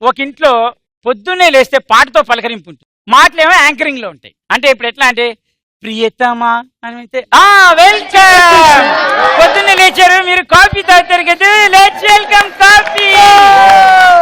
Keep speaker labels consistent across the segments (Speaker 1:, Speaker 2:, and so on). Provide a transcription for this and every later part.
Speaker 1: ఒక ఇంట్లో పొద్దున్నే లేస్తే పాటతో పలకరింపు ఉంటుంది, మాటలేమో యాంకరింగ్ లో ఉంటాయి. అంటే ఇప్పుడు ఎట్లా అంటే ప్రియతమా అని వెల్కమ్, పొద్దున్నే లేచారు మీరు కాఫీ తాగుతారు కదా, లెట్స్ వెల్కమ్ కాఫీ.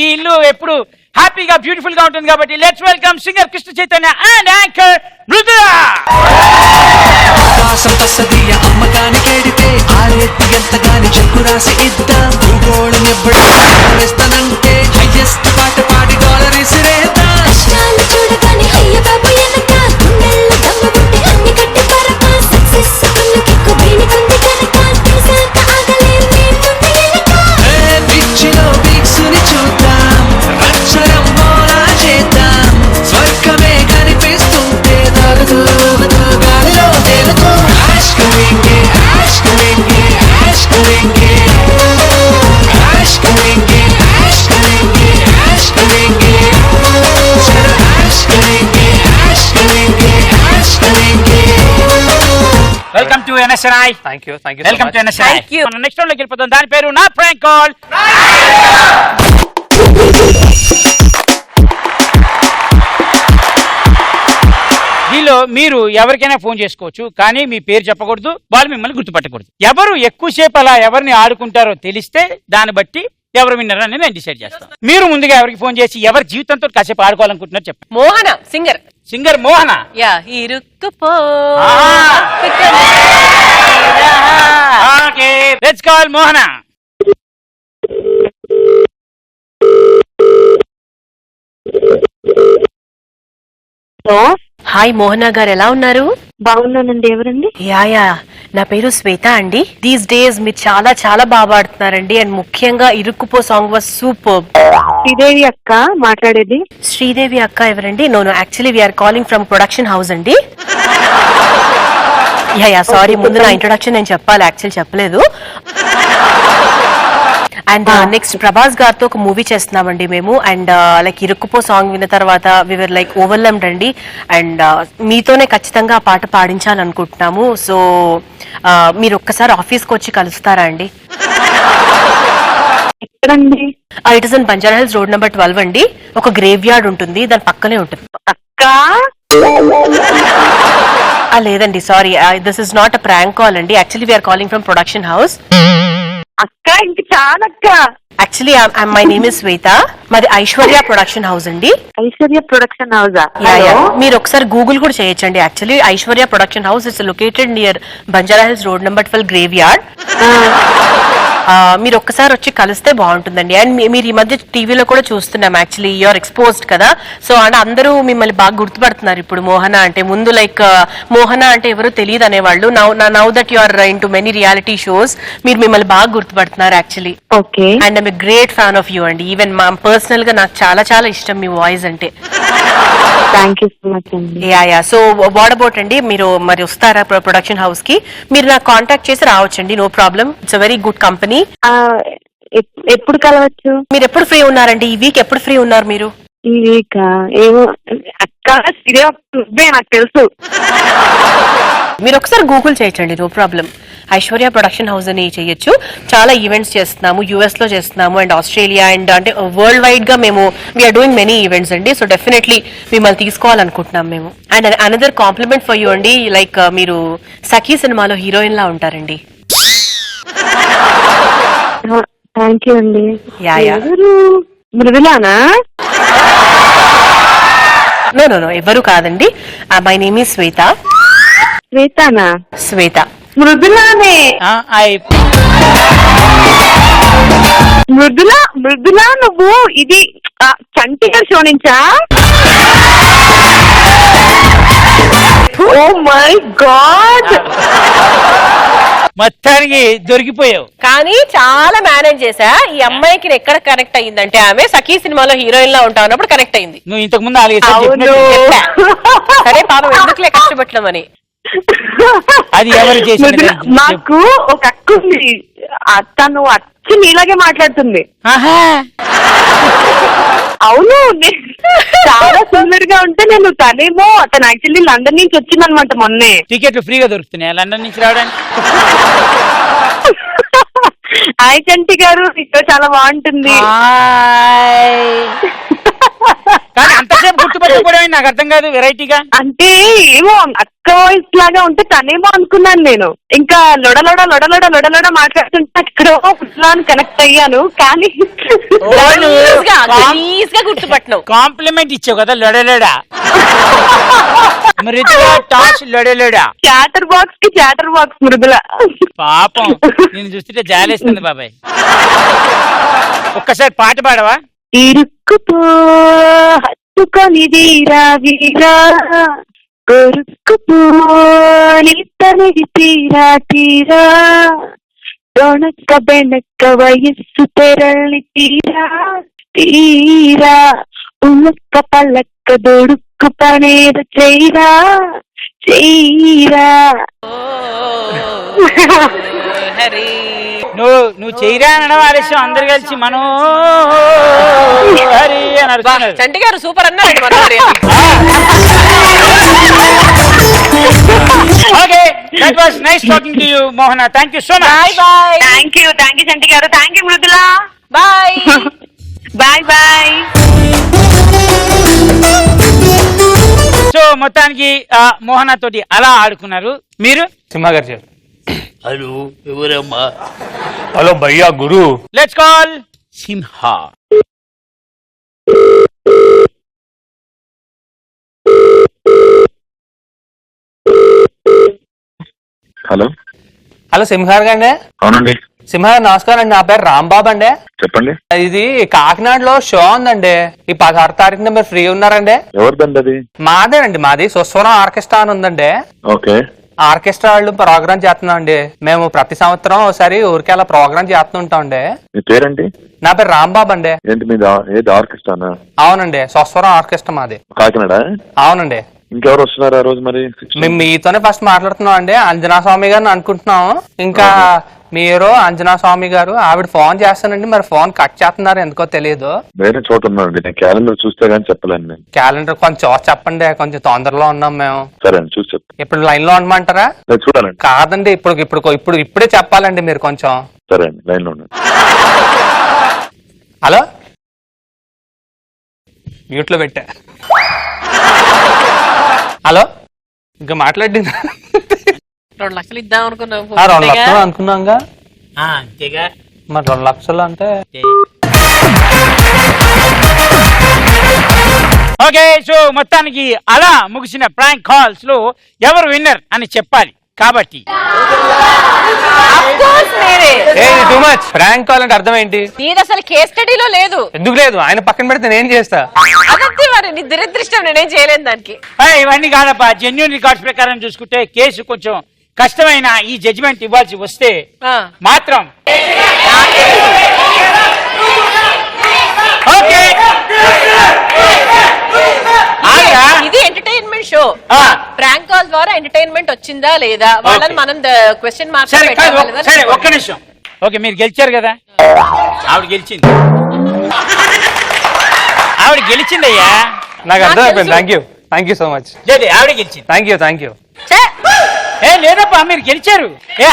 Speaker 1: ఈ ఇల్లు ఎప్పుడు హ్యాపీగా బ్యూటిఫుల్ గా ఉంటుంది కాబట్టి let's welcome singer Krishna Chaitanya and anchor Mrudula.
Speaker 2: ఆకాశం తస్సదియ అమ్మకానికి ఎడితే ఆరెత్తి ఎంతగాని చెక్కు రాసి ఇద్దాం. భూగోళం ఎప్పుడు వేస్తానంటే హైయెస్ట్ పాట పాడి డాలర్ ఇసిరేద్దాం.
Speaker 3: కష్టాలు చూడగానే అయ్య బాబు ఎనక గుండెల్లో దమ్ము పుట్టి అన్ని కట్టి పరక సక్సెస్ కళ్ళకెక్కు వేణికుంది కనుక తీసాక ఆగలేరు నేర్చుంది ఎనక.
Speaker 2: పిచ్చిలో వీక్సుని చూద్దాం, అక్షరం మోలా చేద్దాం. స్వర్గమే కనిపిస్తుంటే తగదు గాలిలో తేలుతూ యాష్ కరేంగే యాష్ కరేంగే యాష్ కరేంగే యాష్ కరేంగే యాష్ కరేంగే యాష్ కరేంగే యాష్ కరేంగే యాష్ కరేంగే యాష్ కరేంగే.
Speaker 1: Welcome to NSNI.
Speaker 4: Thank you
Speaker 1: welcome to NSNI. మనం నెక్స్ట్ రౌండ్ లోకి వెళ్ళిపోతాం. దాని పేరు నా ప్రాంక్ కాల్. దీనిలో మీరు ఎవరికైనా ఫోన్ చేసుకోవచ్చు, కానీ మీ పేరు చెప్పకూడదు, వాళ్ళు మిమ్మల్ని గుర్తుపట్టకూడదు. ఎవరు ఎక్కువసేపు అలా ఎవరిని ఆడుకుంటారో తెలిస్తే దాన్ని బట్టి ఎవరు విన్నర్ అని నేను డిసైడ్ చేస్తాను. మీరు ముందుగా ఎవరికి ఫోన్ చేసి ఎవరి జీవితంతో కాసేపు ఆడుకోవాలనుకుంటున్నారు చెప్పండి.
Speaker 5: మోహన సింగర్
Speaker 1: మోహన.
Speaker 5: యా ఇరుక్కుపో.
Speaker 1: Okay, let's call Mohana.
Speaker 5: Hi Mohana garu, ఎలా ఉన్నారు?
Speaker 6: బాగున్నానండి. ఎవరండి?
Speaker 5: యా నా పేరు శ్వేత అండి. దీస్ డేస్ మీరు చాలా చాలా బాగా పాడుతున్నారండి, అండ్ ముఖ్యంగా Irukkupo song was super.
Speaker 6: Sridevi అక్క మాట్లాడేది.
Speaker 5: శ్రీదేవి అక్క ఎవరండి? No actually we're calling from production house అండి. యా సారీ, ముందు నా ఇంట్రొడక్షన్ నేను చెప్పాలి, యాక్చువల్ చెప్పలేదు. అండ్ నెక్స్ట్ ప్రభాస్ గారితో ఒక మూవీ చేస్తున్నామండి మేము. అండ్ లైక్ ఇరుక్కుపో సాంగ్ విన్న తర్వాత వివర్ లైక్ ఓవర్లమ్డ్ అండి. అండ్ మీతోనే ఖచ్చితంగా ఆ పాట పాడించాలనుకుంటున్నాము. సో మీరు ఒక్కసారి ఆఫీస్కి వచ్చి కలుస్తారా అండి?
Speaker 6: ఎక్కడండి?
Speaker 5: It is in Banjara Hills, road number 12 అండి. ఒక గ్రేవ్ యార్డ్ ఉంటుంది, దాని పక్కనే ఉంటుంది.
Speaker 6: అక్క
Speaker 5: లేదండి, sorry, this is not a prank call అండి. Actually we're calling from production house.
Speaker 6: అక్క ఇంక చాలక్క.
Speaker 5: Actually my name is Shweta, మాది ఐశ్వర్య ప్రొడక్షన్ హౌస్ అండి.
Speaker 6: Aishwarya production house.
Speaker 5: మీరు ఒకసారి గూగుల్ కూడా చేయొచ్చండి. Actually Aishwarya production house it's located near Banjara Hills, road number 12, graveyard. మీరు ఒక్కసారి వచ్చి కలిస్తే బాగుంటుందండి. అండ్ మీరు ఈ మధ్య టీవీలో కూడా చూస్తున్నాం, యాక్చువల్లీ యూఆర్ ఎక్స్పోజ్డ్ కదా. సో అండ్ అందరూ మిమ్మల్ని బాగా గుర్తుపడుతున్నారు ఇప్పుడు మోహన అంటే. ముందు లైక్ మోహన అంటే ఎవరు తెలియదు అనేవాళ్ళు. Now that you are in too many reality shows, మీరు మిమ్మల్ని బాగా గుర్తుపడుతున్నారు actually.
Speaker 6: Okay.
Speaker 5: And I'm a great fan of you అండి. ఈవెన్ మా పర్సనల్ గా నాకు చాలా చాలా ఇష్టం మీ వాయిస్ అంటే.
Speaker 6: థ్యాంక్ యూ సో మచ్ అండి.
Speaker 5: యా సో వాట్ అబౌట్ అండి, మీరు మరి వస్తారా ప్రొడక్షన్ హౌస్ కి? మీరు నాకు కాంటాక్ట్ చేసి రావచ్చండి, no problem. It's a very good company.
Speaker 6: ఎప్పుడు కలవచ్చు?
Speaker 5: మీరు ఎప్పుడు ఫ్రీ ఉన్నారండి? ఈ వీక్ ఎప్పుడు ఫ్రీ ఉన్నారు మీరు?
Speaker 6: ఈ వీక్ ఏమో అక్క, ఇదే నాకు తెలుసు.
Speaker 5: మీరు ఒకసారి గూగుల్ చేయొచ్చండి, no problem. Aishwarya production house అని చేయొచ్చు. చాలా ఈవెంట్స్ చేస్తున్నాము, యుఎస్ లో చేస్తున్నాము, అండ్ ఆస్ట్రేలియా, అండ్ అంటే వరల్డ్ వైడ్ గా మేము వీఆర్ డూయింగ్ మెనీ ఈవెంట్స్ అండి. సో డెఫినెట్లీ మిమ్మల్ని తీసుకోవాలనుకుంటున్నాం మేము. And another compliment for you అండి, లైక్ మీరు సఖీ సినిమాలో హీరోయిన్ లా ఉంటారండి.
Speaker 6: థ్యాంక్ యూ అండి.
Speaker 5: యా
Speaker 6: మృదులానా?
Speaker 5: నో ఎవరు కాదండి. My name is Shweta.
Speaker 6: శ్వేతానా?
Speaker 5: శ్వేత.
Speaker 6: మృదులానే. మృదులా నువ్వు ఇది చంటిగా షో నుంచా? ఓ మై గాడ్,
Speaker 1: మొత్తానికి దొరికిపోయావు.
Speaker 5: కానీ చాలా మేనేజ్ చేశా. ఈ అమ్మాయికి ఎక్కడ కనెక్ట్ అయ్యిందంటే ఆమె సఖీ సినిమాలో హీరోయిన్ లా ఉంటా ఉన్నప్పుడు కనెక్ట్ అయింది.
Speaker 1: నువ్వు ఇంతకు ముందు అలాగే
Speaker 5: సరే పాపం ఎందుకులే కష్టపెట్టమని.
Speaker 1: అది ఎవరు చేసింది?
Speaker 6: నాకు ఒక అక్క ఉంది, తను వచ్చి నీలాగే మాట్లాడుతుంది. అవును, చాలా సుందర్ గా ఉంటే నేను తనేమో తను యాక్చువల్లీ లండన్ నుంచి వచ్చిందనమాట మొన్నే.
Speaker 1: టికెట్లు ఫ్రీగా దొరుకుతున్నాయి లండన్ నుంచి రావడానికి.
Speaker 6: హాయ్ చంటి గారు, ఇక్కడ చాలా బాగుంటుంది.
Speaker 1: కానీ అంతసేపు గుర్తుపెట్టుకోవడం నాకు అర్థం కాదు వెరైటీగా.
Speaker 6: అంటే ఏమో అక్క వాయిస్ లాగా ఉంటే తనేమో అనుకున్నాను నేను. ఇంకా లొడలొడ లొడలొడ లొడలొడ మాట్లాడుతుంటే అక్కడ అని కనెక్ట్ అయ్యాను. కానీ
Speaker 5: గుర్తుపట్టినావు.
Speaker 1: కాంప్లిమెంట్ ఇచ్చావు కదా లొడలేడా. మృదులా టాస్ లొడలేడా.
Speaker 6: చాటర్ బాక్స్ కి చాటర్ బాక్స్ మృదుల.
Speaker 1: పాపం నేను చూస్తుంటే జాలేస్తుంది బాబాయ్. ఒక్కసారి పాట పాడవా?
Speaker 6: ఇరుక్కుపో హత్తుకొని వీరా వీరా కొరుక్కుపో నిత్తనిది తీరా తీరా తొణక్క బెనక్క వయస్సు తెరలి తీరా తీరా ఉలక్క పల్లక్క దొడుక్కు పనేది చేయరా చేయరా.
Speaker 1: నువ్వు చేయరా అనడం ఆలస్యం. అందరు కలిసి మనం హరి అని అడుగుతున్నారు.
Speaker 5: చంటి గారు సూపర్ అన్నారు.
Speaker 1: Okay, that was nice talking to you Mohana. Thank you so much.
Speaker 5: Bye bye.
Speaker 6: Thank you Chanti garu. Thank you Mrudula.
Speaker 5: Bye
Speaker 6: bye bye.
Speaker 1: So మొత్తానికి మోహన తోటి అలా ఆడుకున్నారు. మీరు
Speaker 4: సింహ గారు చెప్పు. హలో ఎవరమ్మా? హలో భయ్యా గురు.
Speaker 1: Let's call Simha.
Speaker 7: Hello
Speaker 4: hello Simhar garu.
Speaker 7: అవునండి.
Speaker 4: సింహార్ నమస్కారం అండి. నా పేరు రాంబాబు అండి.
Speaker 7: చెప్పండి.
Speaker 4: ఇది కాకినాడలో షో ఉందండి. ఈ 16 తారీఖున మీరు ఫ్రీ ఉన్నారండి?
Speaker 7: ఎవరిదండి అది?
Speaker 4: మాదేనండి. మాది సుస్వరం ఆర్కెస్ట్రా అని ఉందండి.
Speaker 7: ఓకే.
Speaker 4: ఆర్కెస్ట్రా వాళ్ళు ప్రోగ్రామ్ చేస్తున్నాం అండి. మేము ప్రతి సంవత్సరం ఒకసారి ఊరికి అలా ప్రోగ్రామ్ చేస్తుంటాం అండి.
Speaker 7: మీ పేరండి?
Speaker 4: నా పేరు రాంబాబు అండి.
Speaker 7: ఏంటి మీద ఏది ఆర్కెస్ట్రానా?
Speaker 4: అవునండి, సుస్వరం ఆర్కెస్ట్రా మాది.
Speaker 7: కాకినాడ?
Speaker 4: అవునండి.
Speaker 7: ఇంకెవరు వస్తున్నారు ఆ రోజు మరి?
Speaker 4: మేము మీతోనే ఫస్ట్ మాట్లాడుతున్నాం అండి. అంజనా స్వామి గారిని అనుకుంటున్నాం. ఇంకా మీరు అంజనా స్వామి గారు ఆవిడ ఫోన్ చేస్తానండి. మరి ఫోన్ కట్ చేస్తున్నారు ఎందుకో తెలియదు.
Speaker 7: వేరే చోట ఉన్నానండి. నేను క్యాలెండర్ చూస్తే గానీ చెప్పలేను నేను.
Speaker 4: క్యాలెండర్ కొంచెం చెప్పండి. కొంచెం తొందరలో ఉన్నాం మేము.
Speaker 7: సరే అండి, చూసి చెప్తాను.
Speaker 4: ఇప్పుడు లైన్ లో ఉండమంటారా?
Speaker 7: చూడాలండి.
Speaker 4: కాదండి, ఇప్పుడే చెప్పాలండి మీరు కొంచెం.
Speaker 7: సరే అండి, లైన్ లో ఉండండి.
Speaker 4: హలో, మ్యూట్ లో పెట్టా. హలో, ఇంకా మాట్లాడి
Speaker 5: 2 లక్షలు ఇద్దాం అనుకున్నాం.
Speaker 4: 2 లక్షలు అనుకున్నాంగా.
Speaker 1: అంతేగా
Speaker 4: మరి 2 లక్షలు అంటే.
Speaker 1: ఓకే, సో మొత్తానికి అలా ముగిసిన ప్రాంక్ కాల్స్ లో ఎవరు విన్నర్ అని చెప్పాలి కాబట్టి
Speaker 4: టూ మచ్. ప్రాంక్ కాల్ అంటే అర్థం ఏంటి?
Speaker 5: నీది అసలు కేస్ స్టడీలో లేదు.
Speaker 4: ఎందుకు లేదు? ఆయన పక్కన పెడితే నేను చేస్తా.
Speaker 5: అదంతే మరి. నీ దురదృష్టం, నేనేం చేయలేను దానికి.
Speaker 1: ఇవన్నీ కాదప్ప. జెన్యూన్ రికార్డ్స్ ప్రకారం చూసుకుంటే కేసు కొంచెం కష్టమైన ఈ జడ్జిమెంట్ ఇవ్వాల్సి వస్తే మాత్రం
Speaker 5: ఇది ఎంటర్టైన్మెంట్ షో. ప్రాంక్ కాల్ ద్వారా ఎంటర్టైన్మెంట్ వచ్చిందా లేదా వాళ్ళని మనం క్వశ్చన్ మార్క్.
Speaker 1: సరే ఒక్క నిమిషం. ఓకే, మీరు గెలిచారు కదా. ఆవిడ గెలిచింది. ఆవిడ గెలిచిందయ్యా.
Speaker 4: నాకు అర్థం అయిపోయింది. Thank you so much.
Speaker 1: లేదు, ఆవిడ గెలిచింది.
Speaker 4: Thank you.
Speaker 1: లేదప్పా, మీరు గెలిచారు.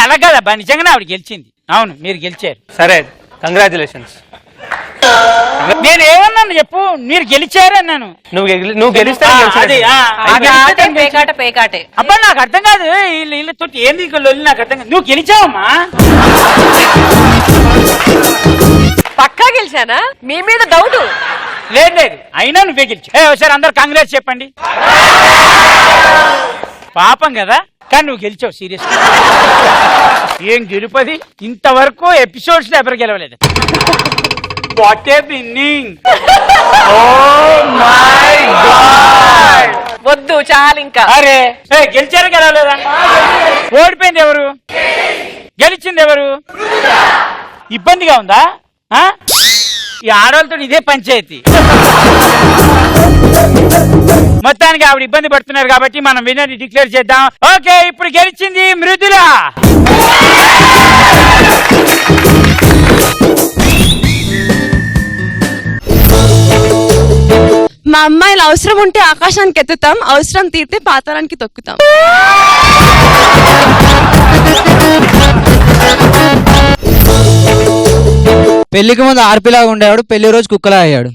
Speaker 1: అలా కాదబ్బా, నిజంగానే ఆవిడ గెలిచింది. అవును, మీరు గెలిచారు.
Speaker 4: సరే, కంగ్రాచులేషన్స్.
Speaker 1: నేను ఏమన్నాను చెప్పు? మీరు గెలిచారు అన్నాను.
Speaker 4: నువ్వు గెలిస్తే
Speaker 5: పేకాటే.
Speaker 1: అబ్బా, నాకు అర్థం కాదు వీళ్ళతో ఏంది లొల్లి, నాకు అర్థం కాదు. నువ్వు గెలిచావమ్మా.
Speaker 5: పక్కా గెలిచానా? మీ మీద డౌట్
Speaker 1: లేదు. అయినా నువ్వే గెలిచావు. ఒకసారి అందరు కాంగ్రెస్ చెప్పండి. పాపం కదా, కానీ నువ్వు గెలిచావు. సీరియస్. ఏం గెలుపది? ఇంతవరకు ఎపిసోడ్స్ లో ఎవరు గెలవలేదు. What a winning.
Speaker 5: వద్దు, చాలు ఇంకా.
Speaker 1: అరే, గెలిచారు గెలవలేదా? ఓడిపోయింది ఎవరు? గెలిచింది ఎవరు? ఇబ్బందిగా ఉందా? ఈ ఆడవాళ్ళతో ఇదే పంచాయతీ. మొత్తానికి ఆవిడ ఇబ్బంది పడుతున్నారు కాబట్టి మనం విన్నర్ డిక్లేర్ చేద్దాం. ఓకే, ఇప్పుడు గెలిచింది మృదుల.
Speaker 8: మా అమ్మాయిలు అవసరం ఉంటే ఆకాశానికి ఎత్తుతాం, అవసరం తీరితే పాతాళానికి తొక్కుతాం.
Speaker 9: పెళ్లికి ముందు ఆర్పిలాగా ఉండేవాడు, పెళ్లి రోజు కుక్కలా అయ్యాడు.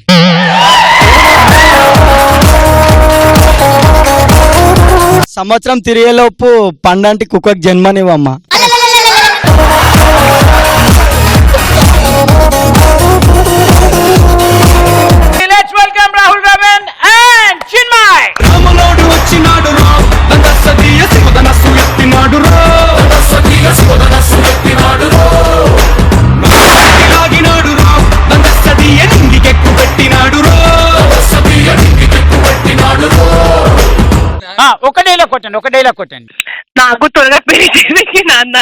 Speaker 9: సంవత్సరం తిరిగేలోపు పండంటి కుక్కకి జన్మనివమ్మా.
Speaker 1: Let's welcome Rahul Raman and Chinmay.
Speaker 2: రాములోడు వచ్చినాడు రో దండసదీయ శివధనస్సు ఎత్తినాడు రో లాగినాడు రో దండసదీయ నింగికెక్కు పెట్టినాడు రో
Speaker 1: ఒక డైలాగ్ కొట్టండి.
Speaker 6: నాకు త్వరగా పెళ్లి చేసి నాన్న.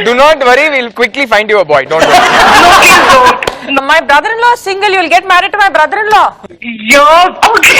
Speaker 4: Do not worry, we'll quickly find you a boy. Don't worry.
Speaker 5: My brother-in-law is single. You will get married to my brother-in-law.
Speaker 6: Yo, okay.